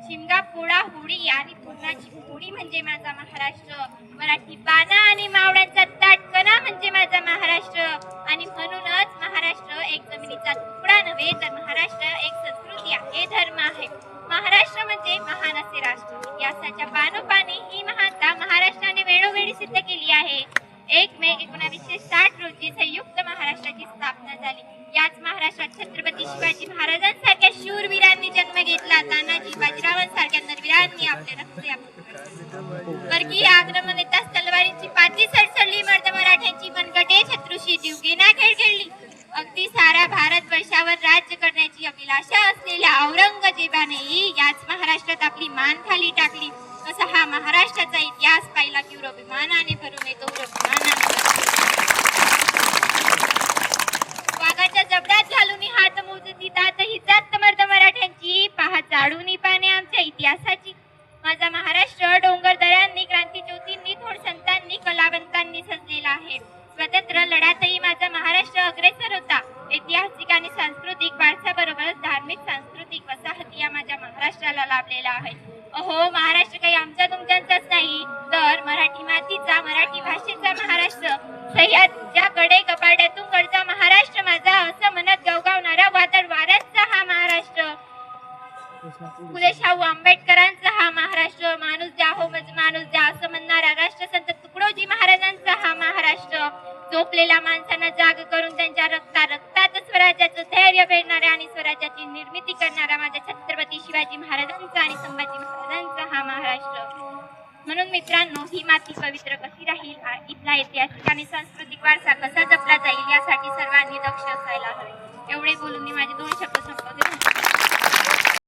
शिमगा पोळा होळी आणि पुरणाची पोळी म्हणजे माझा महाराष्ट्र, मराठी बाणा आणि मावळ्यांचा ताटकणा म्हणजे माझा महाराष्ट्र. आणि म्हणूनच महाराष्ट्र एक जमिनीचा तुकडा नव्हे तर महाराष्ट्र एक संस्कृती आहे, धर्म आहे. महाराष्ट्र म्हणजे महान असे राष्ट्र. इतिहासाच्या पानोपानी ही महानता महाराष्ट्राने वेळोवेळी सिद्ध केली आहे. 1 मे 1960 रोजी संयुक्त महाराष्ट्राची स्थापना झाली. याच महाराष्ट्रात छत्रपती शिवाजी महाराजांसारख्या शूरवीरांनी जन्म घेतला. तानाजी बाजीरावांसारख्या नरवीरांनी आपले रक्त वर्गीय आक्रमण येताच तलवारींची पाती सडसडली. मर्द मराठ्यांची मनगटे शत्रूशी जीवघेणा खेळ खेळली. अगदी सारा भारतवर्षावर राज्य करण्याची अभिलाषा असलेल्या औरंगजेबानेही याच महाराष्ट्रात आपली मान खाली टाकली. असा हा महाराष्ट्राचा इतिहास पाहिला की अभिमानाने भरून येतो. वाघाच्या जबड्यात घालून हात मोजती तात ही जात मर्द मराठ्यांची, पहा चाडून पाने आमच्या इतिहासाची. माझा महाराष्ट्र डोंगरदऱ्यांनी, क्रांती ज्योतींनी, थोर संतांनी, कलावंतांनी सजलेला आहे. स्वतंत्र लढ्यातही माझा महाराष्ट्र अग्रेसर होता. ऐतिहासिक आणि सांस्कृतिक वारसाबरोबरच धार्मिक सांस्कृतिक वसाहती या माझ्या महाराष्ट्राला लाभलेला आहे. अहो, महाराष्ट्र काही आमच्या तुमच्यांचाच नाही तर मराठी मातीचा, मराठी भाषेचा महाराष्ट्र. सह्याद्रीच्या कडे कपाड्यातून कडचा महाराष्ट्र माझा, असं म्हणत गवगावणारा वादळ वाऱ्याचा हा महाराष्ट्र. फुले शाहू आंबेडकरांचा हा महाराष्ट्र. माणूस द्या हो माणूस द्या असं म्हणणारा राष्ट्रसंत तुकडोजी महाराजांचा हा महाराष्ट्र. झोपलेल्या माणसांना जाग करून त्यांच्या रक्तात स्वराज्याचं धैर्य फेडणाऱ्या आणि स्वराज्याची निर्मिती करणारा माझ्या छत्रपती शिवाजी महाराजांचा आणि संभाजी महाराजांचा हा महाराष्ट्र. म्हणून मित्रांनो, ही माती पवित्र कशी राहील, इथला ऐतिहासिक आणि सांस्कृतिक वारसा कसा जपला जाईल यासाठी सर्वांनी दक्ष असायला हवे. एवढे बोलून मी माझे 2 शब्द संपवते.